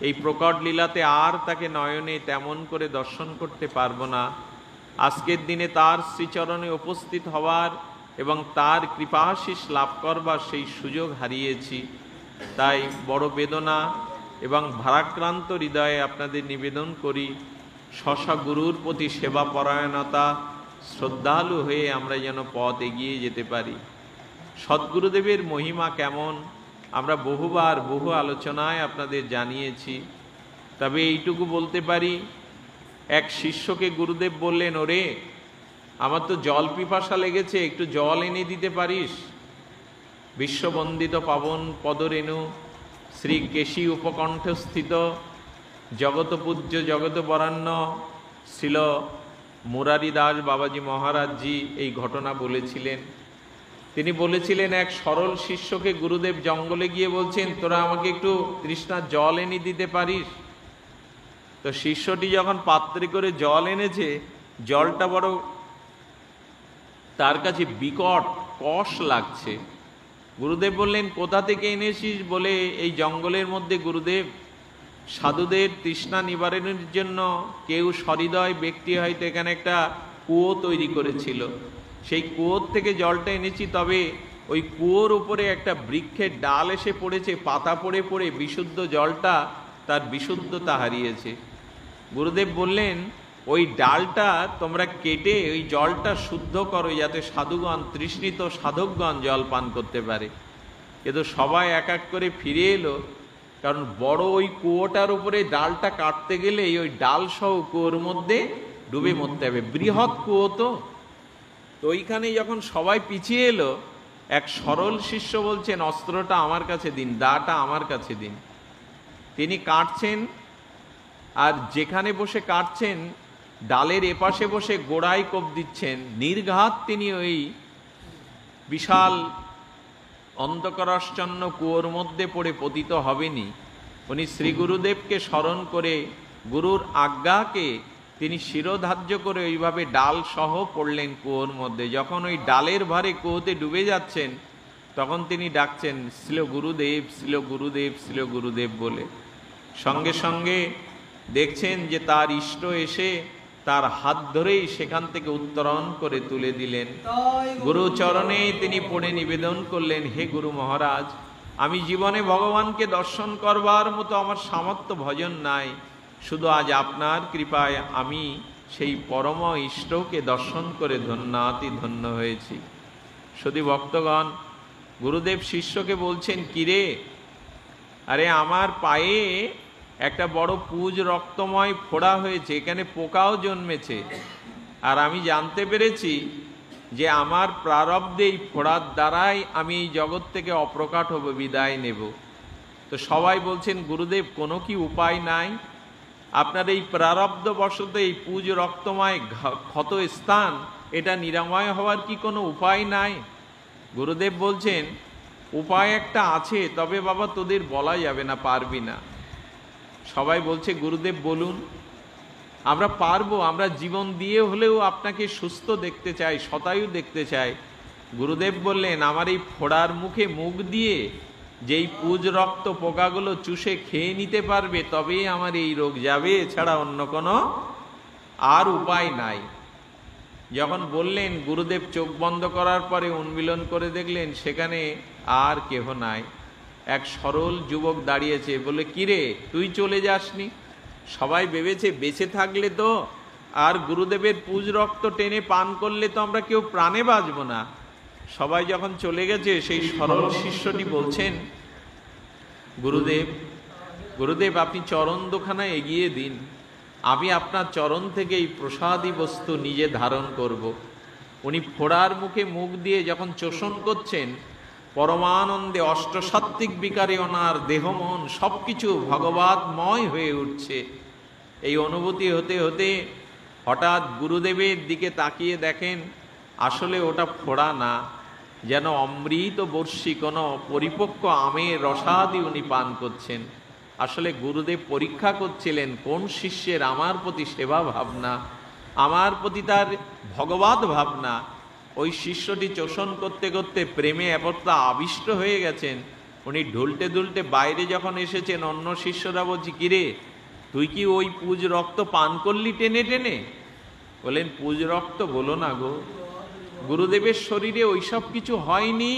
এই প্রকট লীলাতে আর তাকে নয়নে তেমন করে দর্শন করতে পারবো না। আজকের দিনে তার শ্রীচরণে উপস্থিত হওয়ার এবং তার কৃপাশিস লাভ করবার সেই সুযোগ হারিয়েছি। তাই বড় বেদনা এবং ভারাক্রান্ত হৃদয়ে আপনাদের নিবেদন করি, স্বস্ব গুরুর প্রতি সেবা পরায়ণতা শ্রদ্ধালু হয়ে আমরা যেন পথ এগিয়ে যেতে পারি। সদ্গুরুদেবের মহিমা কেমন আমরা বহুবার বহু আলোচনায় আপনাদের জানিয়েছি। তবে এইটুকু বলতে পারি, এক শিষ্যকে গুরুদেব বললেন, ওরে আমার তো জল পিপাসা লেগেছে, একটু জল এনে দিতে পারিস? বিশ্ববন্দিত পাবন পদরেণু শ্রী কেশী উপকণ্ঠস্থিত জগৎপূজ্য জগৎ বরাণ্য শিল মুরারি দাস বাবাজি মহারাজজি এই ঘটনা বলেছিলেন। তিনি বলেছিলেন, এক সরল শিষ্যকে গুরুদেব জঙ্গলে গিয়ে বলছেন, তোরা আমাকে একটু তৃষ্ণার জল এনে দিতে পারিস? তো শিষ্যটি যখন পাত্রে করে জল এনেছে, জলটা বড় তার কাছে বিকট কষ লাগছে। গুরুদেব বললেন, কোথা থেকে এনেছিস? বলে এই জঙ্গলের মধ্যে গুরুদেব সাধুদের তৃষ্ণা নিবারণের জন্য কেউ সহৃদয় ব্যক্তি হয়তো এখানে একটা কুয়ো তৈরি করেছিল, সেই কুয়োর থেকে জলটা এনেছি। তবে ওই কুয়োর উপরে একটা বৃক্ষের ডাল এসে পড়েছে, পাতা পড়ে পড়ে বিশুদ্ধ জলটা তার বিশুদ্ধতা হারিয়েছে। গুরুদেব বললেন, ওই ডালটা তোমরা কেটে ওই জলটা শুদ্ধ করো, যাতে সাধুগণ তৃষ্ণিত সাধকগণ জল পান করতে পারে। কিন্তু সবাই এক এক করে ফিরে এলো, কারণ বড় ওই কুয়োটার উপরে ডালটা কাটতে গেলে ওই ডাল সহ কুয়োর মধ্যে ডুবে মরতে হবে, বৃহৎ কুয়ো তো। তো ওইখানে যখন সবাই পিছিয়ে এলো, এক সরল শিষ্য বলছেন, অস্ত্রটা আমার কাছে দিন, দাটা আমার কাছে দিন। তিনি কাটছেন, আর যেখানে বসে কাটছেন ডালের এপাশে বসে গোড়ায় কোপ দিচ্ছেন। নির্ঘাত তিনি ওই বিশাল অন্ধকারাচ্ছন্ন কুয়োর মধ্যে পড়ে পতিত হবেনি। উনি শ্রী গুরুদেবকে স্মরণ করে গুরুর আজ্ঞাকে তিনি শিরোধার্য করে ওইভাবে ডাল সহ পড়লেন কুয়োর মধ্যে। যখন ওই ডালের ভারে কুয়োতে ডুবে যাচ্ছেন, তখন তিনি ডাকছেন, শ্রী গুরুদেব, শ্রী গুরুদেব, শ্রী গুরুদেব বলে। সঙ্গে সঙ্গে দেখছেন যে তার ইষ্ট এসে তার হাত ধরেই সেখান থেকে উত্তরণ করে তুলে দিলেন। গুরু চরণে তিনি পড়ে নিবেদন করলেন, হে গুরু মহারাজ, আমি জীবনে ভগবানকে দর্শন করবার মতো আমার সামর্থ্য ভজন নাই, শুধু আজ আপনার কৃপায় আমি সেই পরম ইষ্টকে দর্শন করে ধন্যাতি ধন্য হয়েছি। সতী ভক্তগণ, গুরুদেব শিষ্যকে বলছেন, কিরে, আরে আমার পায়ে একটা বড় পুজ রক্তময় ফোড়া হয়েছে, এখানে পোকাও জন্মেছে, আর আমি জানতে পেরেছি যে আমার প্রারব্ধে এই ফোড়ার দ্বারাই আমি এই জগৎ থেকে অপ্রকাট হব, বিদায় নেব। তো সবাই বলছেন, গুরুদেব কোনো কি উপায় নাই? আপনার এই প্রারব্ধবশত এই পুজ রক্তময় ক্ষত স্থান, এটা নিরাময় হওয়ার কি কোনো উপায় নাই? গুরুদেব বলছেন, উপায় একটা আছে, তবে বাবা তোদের বলা যাবে না, পারবি না। সবাই বলছে, গুরুদেব বলুন। আমরা পারবো, আমরা জীবন দিয়ে হলেও আপনাকে সুস্থ দেখতে চাই, শতায়ু দেখতে চাই। গুরুদেব বললেন, আমার এই ফোড়ার মুখে মুখ দিয়ে যেই পুজ রক্ত পোকাগুলো চুষে খেয়ে নিতে পারবে, তবেই আমার এই রোগ যাবে, এছাড়া অন্য কোনো আর উপায় নাই। যখন বললেন, গুরুদেব চোখ বন্ধ করার পরে উন্মিলন করে দেখলেন সেখানে আর কেহ নাই। এক সরল যুবক দাঁড়িয়েছে, বলে, কিরে তুই চলে যাসনি? সবাই ভেবেছে বেঁচে থাকলে তো আর গুরুদেবের পুজ রক্ত টেনে পান করলে তো আমরা কেউ প্রাণে বাঁচব না। সবাই যখন চলে গেছে, সেই সরল শিষ্যটি বলছেন, গুরুদেব আপনি চরণ দুখানা এগিয়ে দিন, আমি আপনার চরণ থেকে এই প্রসাদী বস্তু নিজে ধারণ করব। উনি ফোড়ার মুখে মুখ দিয়ে যখন চোষণ করছেন, পরমানন্দে অষ্টসাত্ত্বিক বিকারে ওনার দেহ মন সব কিছু ভগবতময় হয়ে উঠছে। এই অনুভূতি হতে হতে হঠাৎ গুরুদেবের দিকে তাকিয়ে দেখেন, আসলে ওটা ফোড়া না, যেন অমৃত বর্ষী কোনো পরিপক্ক আমের রসাদি উনি পান করছেন। আসলে গুরুদেব পরীক্ষা করছিলেন কোন শিষ্যের আমার প্রতি সেবা ভাবনা, আমার প্রতি তার ভগবত ভাবনা। ওই শিষ্যটি চোষণ করতে করতে প্রেমে এপরতা আবিষ্ট হয়ে গেছেন। উনি ঢুলতে দুলতে বাইরে যখন এসেছেন, অন্য শিষ্যরা বলছি, কিরে তুই কি ওই পুজ রক্ত পান করলি টেনে টেনে? বলেন, পুজ রক্ত বলো না গো, গুরুদেবের শরীরে ওইসব কিছু হয়নি।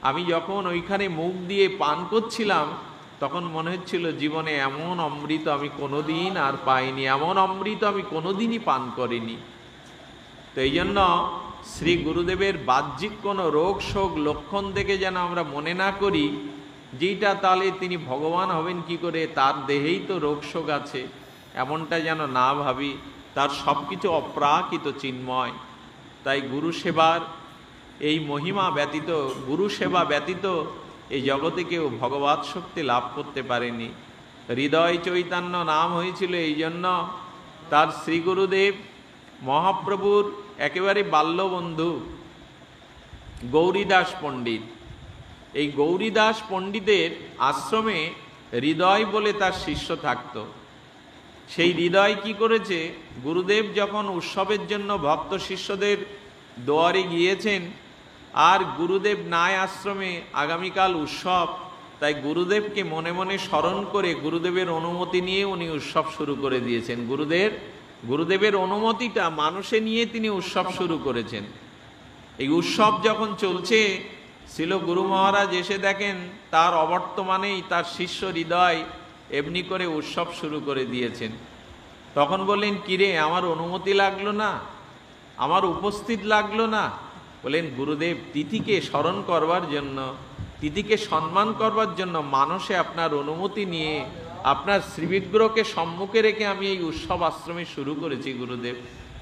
আমি যখন ওইখানে মুখ দিয়ে পান করছিলাম, তখন মনে হচ্ছিল জীবনে এমন অমৃত আমি কোনোদিন আর পাইনি, এমন অমৃত আমি কোনোদিনই পান করিনি। তো এই জন্য শ্রী গুরুদেবের বাহ্যিক কোনো রোগ শোক লক্ষণ দেখে যেন আমরা মনে না করি যেটা তাহলে তিনি ভগবান হবেন কি করে, তার দেহেই তো রোগ শোক আছে, এমনটা যেন না ভাবি। তার সব কিছু অপ্রাকৃত চিন্ময়। তাই গুরু সেবার এই মহিমা ব্যতীত, গুরু সেবা ব্যতীত এই জগতে কেউ ভগবৎ শক্তি লাভ করতে পারেনি। হৃদয় চৈতন্য নাম হয়েছিল এই জন্য, তার শ্রী গুরুদেব মহাপ্রভুর একেবারে বাল্যবন্ধু গৌরীদাস পণ্ডিত। এই গৌরীদাস পণ্ডিতের আশ্রমে হৃদয় বলে তার শিষ্য থাকত। সেই হৃদয় কি করেছে, গুরুদেব যখন উৎসবের জন্য ভক্ত শিষ্যদের দুয়ারে গিয়েছেন, আর গুরুদেব নাই আশ্রমে, আগামীকাল উৎসব, তাই গুরুদেবকে মনে মনে স্মরণ করে গুরুদেবের অনুমতি নিয়ে উনি উৎসব শুরু করে দিয়েছেন। গুরুদেবের অনুমতিটা মানুষে নিয়ে তিনি উৎসব শুরু করেছেন। এই উৎসব যখন চলছে, ছিল গুরু মহারাজ এসে দেখেন তার অবর্তমানেই তার শিষ্য হৃদয় এমনি করে উৎসব শুরু করে দিয়েছেন। তখন বললেন, কিরে আমার অনুমতি লাগলো না, আমার উপস্থিত লাগলো না? বলেন, গুরুদেব তিথিকে স্মরণ করবার জন্য, তিথিকে সম্মান করবার জন্য মানুষে আপনার অনুমতি নিয়ে আপনার শ্রীবিগ্রহকে সম্মুখে রেখে আমি এই উৎসব আশ্রমে শুরু করেছি। গুরুদেব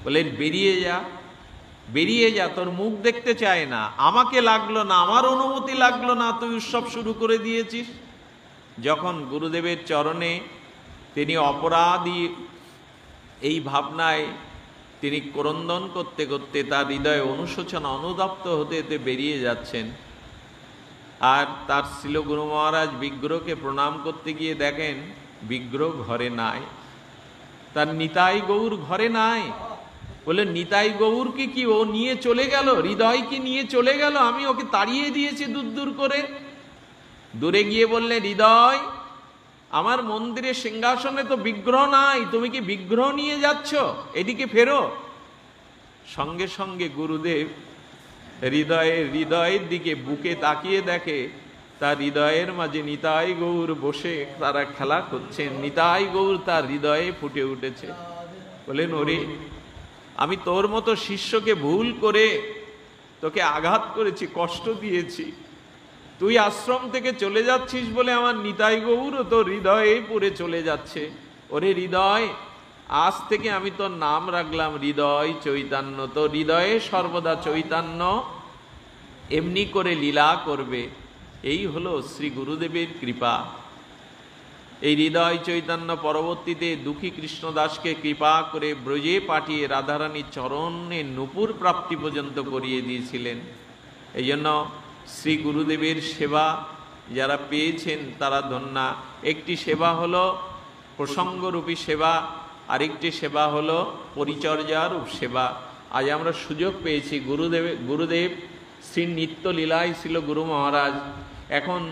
বলেন, বেরিয়ে যা, তোর মুখ দেখতে চায় না, আমাকে লাগলো না, আমার অনুমতি লাগলো না, তুই উৎসব শুরু করে দিয়েছিস। যখন গুরুদেবের চরণে তিনি অপরাধী এই ভাবনায় তিনি ক্রন্দন করতে করতে তার হৃদয়ে অনুশোচনা অনুতপ্ত হতে হতে বেরিয়ে যাচ্ছেন, আর তার শ্রীল গুরু মহারাজ বিগ্রহকে প্রণাম করতে গিয়ে দেখেন বিগ্রহ ঘরে নাই, তার নিতাই গৌর ঘরে নাই। বলে, নিতাই গৌর কি ও নিয়ে চলে গেল? হৃদয় কি নিয়ে চলে গেল? আমি ওকে তাড়িয়ে দিয়েছি দূর দূর করে। দূরে গিয়ে বললে, হৃদয় আমার মন্দিরে সিংহাসনে তো বিগ্রহ নাই, তুমি কি বিগ্রহ নিয়ে যাচ্ছ? এদিকে ফেরো। সঙ্গে সঙ্গে গুরুদেব হৃদয়ের দিকে বুকে তাকিয়ে দেখে তার হৃদয়ের মাঝে নিতাই গৌর বসে তারা খেলা করছেন। নিতাই গৌর তার হৃদয়ে ফুটে উঠেছে। বলেন, ওরে, আমি তোর মতো শিষ্যকে ভুল করে তোকে আঘাত করেছি, কষ্ট দিয়েছি, তুই আশ্রম থেকে চলে যাচ্ছিস বলে আমার নিতাই গৌর তোর হৃদয়ে পড়ে চলে যাচ্ছে। ওরে হৃদয়, আজ থেকে আমি তোর নাম রাখলাম হৃদয় চৈতন্য। তোর হৃদয়ে সর্বদা চৈতন্য এমনি করে লীলা করবে। এই হলো শ্রী গুরুদেবের কৃপা। এই হৃদয় চৈতন্য পরবর্তীতে দুঃখী কৃষ্ণদাসকে কৃপা করে ব্রজে পাঠিয়ে রাধারানীর চরণে নূপুর প্রাপ্তি পর্যন্ত করিয়ে দিয়েছিলেন। এই জন্য শ্রী গুরুদেবের সেবা যারা পেয়েছেন তারা ধন্যা। একটি সেবা হলো প্রসঙ্গরূপী সেবা, আরেকটি সেবা হলো পরিচর্যারূপ সেবা। আজ আমরা সুযোগ পেয়েছি, গুরুদেব শ্রী নিত্য লীলায় ছিল গুরু মহারাজ। এখন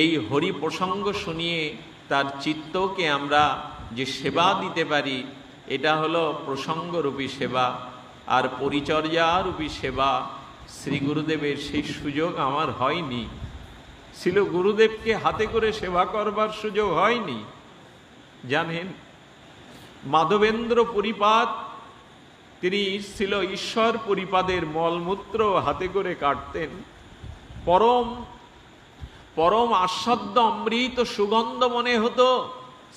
এই হরি প্রসঙ্গ শুনিয়ে তার চিত্তকে আমরা যে সেবা দিতে পারি, এটা হলো প্রসঙ্গরূপী সেবা। আর পরিচর্যারূপী সেবা শ্রী গুরুদেবের সেই সুযোগ আমার হয়নি। ছিল গুরুদেবকে হাতে করে সেবা করবার সুযোগ হয়নি। জানেন, মাধবেন্দ্র পরিপাদ তিনি ছিল ঈশ্বর পরিপাদের মলমূত্র হাতে করে কাটতেন। পরম আস্বাদ্য অমৃত সুগন্ধ মনে হতো।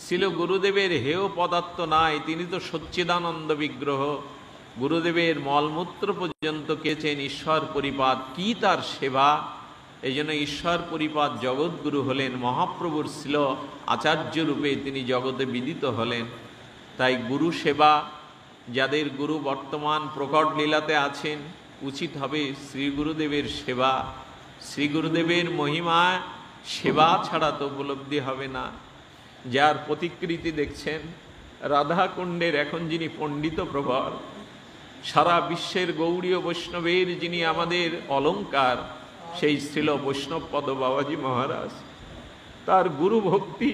ছিল গুরুদেবের হেয় পদার্থ নাই, তিনি তো সচ্চিদানন্দ বিগ্রহ। গুরুদেবের মলমূত্র পর্যন্ত কেছেন ঈশ্বর পরিপাদ। কি তার সেবা! এই জন্য ঈশ্বর পরিপাদ জগৎগুরু হলেন, মহাপ্রভুর ছিল আচার্য রূপে তিনি জগতে বিদিত হলেন। তাই গুরু সেবা, যাদের গুরু বর্তমান প্রকট লীলাতে আছেন, উচিত হবে শ্রী গুরুদেবের সেবা। শ্রী গুরুদেবের মহিমা সেবা ছাড়া তো উপলব্ধি হবে না। যার প্রতিকৃতি দেখছেন রাধাকুণ্ডের এখন যিনি পণ্ডিত প্রভর, সারা বিশ্বের গৌড়ীয় বৈষ্ণবের যিনি আমাদের অলঙ্কার, সেই ছিল বৈষ্ণবপদ বাবাজি মহারাজ। তার গুরু ভক্তি,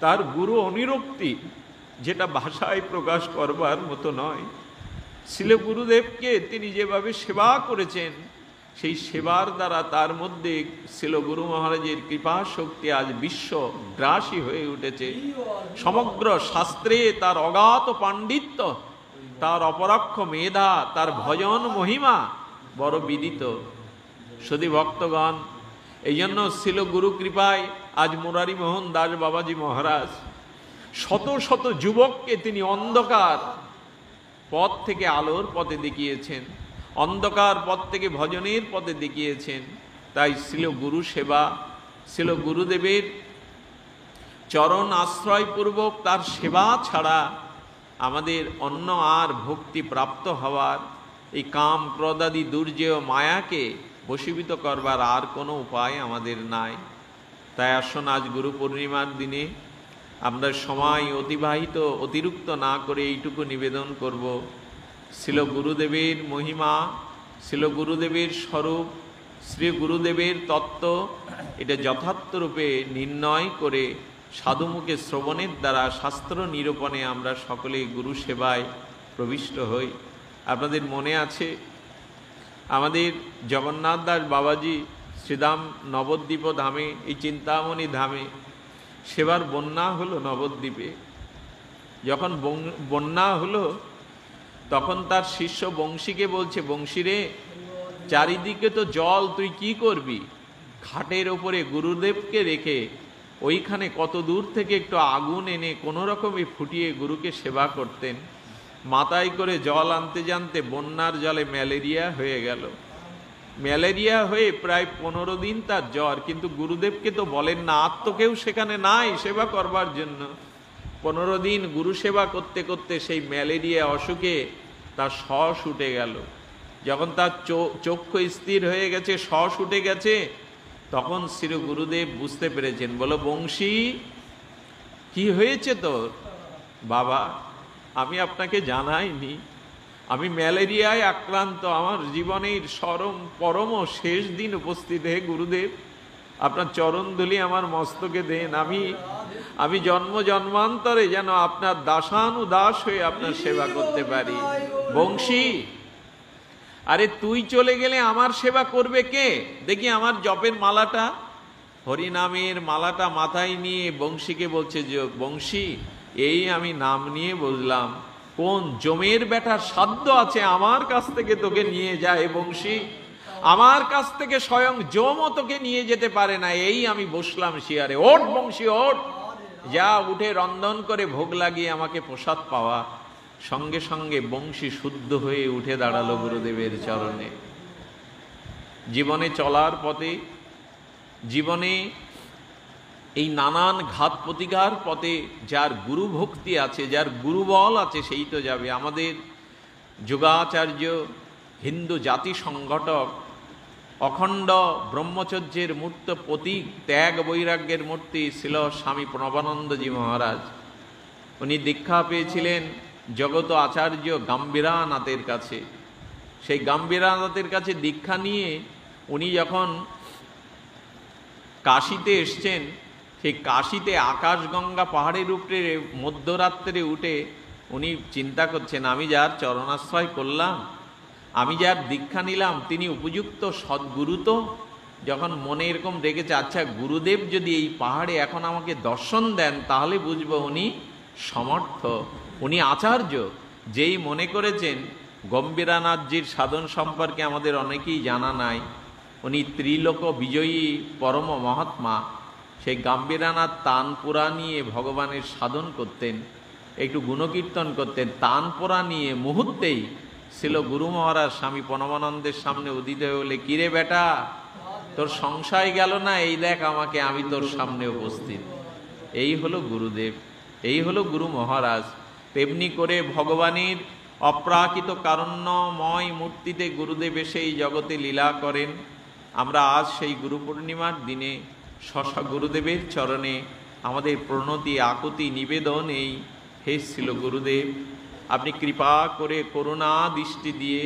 তার গুরু অনিরক্তি, যেটা ভাষায় প্রকাশ করবার মতো নয়। ছিল গুরুদেবকে তিনি যেভাবে সেবা করেছেন, সেই সেবার দ্বারা তার মধ্যে ছিল গুরু মহারাজের কৃপা শক্তি আজ বিশ্ব গ্রাসী হয়ে উঠেছে। সমগ্র শাস্ত্রে তার অগাধ পাণ্ডিত্য, তার অপরক্ষ মেধা, তার ভজন মহিমা বড় বিদিত। সদী ভক্তগণ, এই জন্য ছিল গুরু কৃপায় আজ মুরারি মোহন দাস বাবাজি মহারাজ শত শত যুবককে তিনি অন্ধকার পথ থেকে আলোর পথে দেখিয়েছেন, অন্ধকার পথ থেকে ভজনের পথে দেখিয়েছেন। তাই ছিল গুরু সেবা, ছিল গুরুদেবের চরণ আশ্রয়পূর্বক তার সেবা ছাড়া আমাদের অন্য আর ভক্তি প্রাপ্ত হওয়ার, এই কাম ক্রোধাদি দুর্জেয় মায়াকে বশীভূত করবার আর কোনো উপায় আমাদের নাই। তাই আসুন আজ গুরু পূর্ণিমার দিনে আমরা সময় অতিরিক্ত না করে এইটুকু নিবেদন করব, ছিল গুরুদেবের মহিমা, ছিল গুরুদেবের স্বরূপ, শ্রী গুরুদেবের তত্ত্ব, এটা যথার্থ রূপে নির্ণয় করে সাধুমুখে শ্রবণের দ্বারা শাস্ত্র নিরূপণে আমরা সকলেই গুরু সেবায় প্রবিষ্ট হই। আপনাদের মনে আছে আমাদের জগন্নাথ দাস বাবাজি শ্রীধাম নবদ্বীপ ধামে, এই চিন্তামণি ধামে সেবার বন্যা হলো নবদ্বীপে। যখন বন্যা হলো তখন তার শিষ্য বংশীকে বলছে, বংশী রে, চারিদিকে তো জল, তুই কি করবি? খাটের ওপরে গুরুদেবকে রেখে ওইখানে কত দূর থেকে একটু আগুন এনে কোনো রকমে ফুটিয়ে গুরুকে সেবা করতেন। মাথায় করে জল আনতে জানতে বন্যার জলে ম্যালেরিয়া হয়ে গেল। ম্যালেরিয়া হয়ে প্রায় 15 দিন তার জ্বর, কিন্তু গুরুদেবকে তো বলেন না, আর তো কেউ সেখানে নাই সেবা করবার জন্য। 15 দিন গুরু সেবা করতে করতে সেই ম্যালেরিয়া অসুখে তার শ্বাস উঠে গেল। যখন তার চক্ষু স্থির হয়ে গেছে, শ্বাস উঠে গেছে, তখন শ্রী গুরুদেব বুঝতে পেরেছেন। বলো, বংশী, কি হয়েছে তোর? বাবা, আমি আপনাকে জানাইনি, আমি ম্যালেরিয়ায় আক্রান্ত। আমার জীবনের পরম শেষ দিন উপস্থিত। হে গুরুদেব, আপনার চরণধুলি আমার মস্তকে দেন, আমি জন্ম জন্মান্তরে যেন আপনার দাসানুদাস হয়ে আপনার সেবা করতে পারি। বংশী, আরে তুই চলে গেলে আমার সেবা করবে কে? দেখি আমার জপের মালাটা, হরিনামের মালাটা মাথায় নিয়ে বংশীকে বলছে যে বংশী, এই আমি নাম নিয়ে বুঝলাম কোন জমের বেটার সাধ্য আছে আমার কাছ থেকে তোকে নিয়ে যায় বংশী, আমার কাছ থেকে স্বয়ং জমও তোকে নিয়ে যেতে পারে না, এই আমি বসলাম শিয়ারে। ওঠ বংশী ওঠ, যা উঠে রন্ধন করে ভোগ লাগিয়ে আমাকে প্রসাদ পাওয়া। সঙ্গে সঙ্গে বংশী শুদ্ধ হয়ে উঠে দাঁড়ালো গুরুদেবের চরণে। জীবনে চলার পথে, জীবনে এই নানান ঘাত প্রতিঘার পথে যার গুরু ভক্তি আছে, যার গুরুবল আছে, সেই তো যাবে। আমাদের যোগাচার্য, হিন্দু জাতি সংগঠক, অখণ্ড ব্রহ্মচর্যের মূর্ত প্রতীক, ত্যাগ বৈরাগ্যের মূর্তি ছিল স্বামী প্রণবানন্দজি মহারাজ। উনি দীক্ষা পেয়েছিলেন জগত আচার্য গাম্ভীরানাথের কাছে। সেই গাম্ভীরানাথের কাছে দীক্ষা নিয়ে উনি যখন কাশীতে এসছেন, সেই কাশীতে আকাশগঙ্গা পাহাড়ের উপরে মধ্যরাত্রে উঠে উনি চিন্তা করছেন, আমি যার চরণাশ্রয় করলাম, আমি যার দীক্ষা নিলাম, তিনি উপযুক্ত সদ্গুরু তো? যখন মনে এরকম রেখেছে, আচ্ছা গুরুদেব যদি এই পাহাড়ে এখন আমাকে দর্শন দেন তাহলে বুঝবো উনি সমর্থ, উনি আচার্য। যেই মনে করেছেন, গম্ভীরানাথজির সাধন সম্পর্কে আমাদের অনেকেই জানা নাই, উনি ত্রিলোক বিজয়ী পরম মহাত্মা। সেই গম্ভীরানাথ তানপুরা নিয়ে ভগবানের সাধন করতেন, একটু গুণকীর্তন করতেন। তানপুরা নিয়ে মুহূর্তেই ছিল গুরু মহারাজ স্বামী প্রণবানন্দের সামনে উদিত হয়ে বলে, কিরে বেটা, তোর সংশয় গেল না? এই দেখ আমাকে, আমি তোর সামনে উপস্থিত। এই হলো গুরুদেব, এই হলো গুরু মহারাজ। তেমনি করে ভগবানের অপ্রাকৃত কারণ্যময় মূর্তিতে গুরুদেব এসে এই জগতে লীলা করেন। আমরা আজ সেই গুরু পূর্ণিমার দিনে শশা গুরুদেবের চরণে আমাদের প্রণতি আকুতি নিবেদন এই, হে ছিল গুরুদেব, আপনি কৃপা করে করুণা দৃষ্টি দিয়ে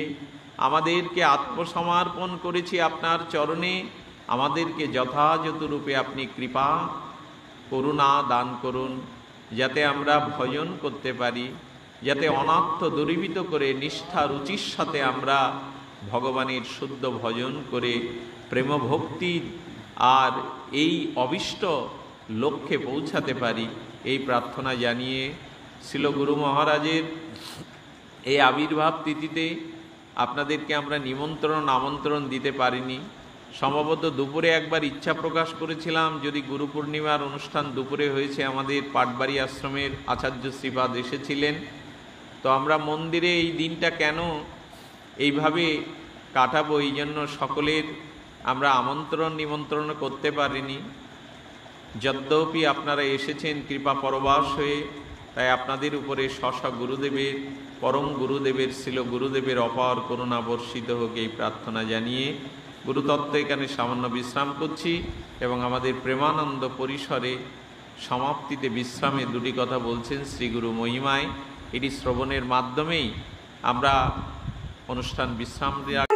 আমাদেরকে আত্মসমর্পণ করেছি আপনার চরণে, আমাদেরকে যথাযথ রূপে আপনি কৃপা করুণা দান করুন, যাতে আমরা ভজন করতে পারি, যাতে অনাত্ম দূরীভূত করে নিষ্ঠা রুচির সাথে আমরা ভগবানের শুদ্ধ ভজন করে প্রেম ভক্তি আর এই অবিষ্ট লক্ষ্যে পৌঁছাতে পারি, এই প্রার্থনা জানিয়ে ছিল গুরু মহারাজের এই আবির্ভাব তিথিতে আপনাদেরকে আমরা নিমন্ত্রণ আমন্ত্রণ দিতে পারিনি। সম্ভবত দুপুরে একবার ইচ্ছা প্রকাশ করেছিলাম, যদি গুরু পূর্ণিমার অনুষ্ঠান দুপুরে হয়েছে, আমাদের পাটবাড়ি আশ্রমের আচার্য শ্রীপাদ এসেছিলেন, তো আমরা মন্দিরে এই দিনটা কেন এইভাবে কাটাবো, এই জন্য সকলের আমরা আমন্ত্রণ নিমন্ত্রণ করতে পারিনি। যদ্যপি আপনারা এসেছেন কৃপা পরবাস হয়ে, তাই আপনাদের উপরে শশা গুরুদেবের, পরম গুরুদেবের ছিল গুরুদেবের অপার করুণা বর্ষিত হোক, এই প্রার্থনা জানিয়ে গুরুতত্ত্ব এখানে সামান্য বিশ্রাম করছি এবং আমাদের প্রেমানন্দ পরিসরে সমাপ্তিতে বিশ্রামে দুটি কথা বলছেন শ্রীগুরু মহিমায়। এটি শ্রবণের মাধ্যমেই আমরা অনুষ্ঠান বিশ্রাম দেওয়া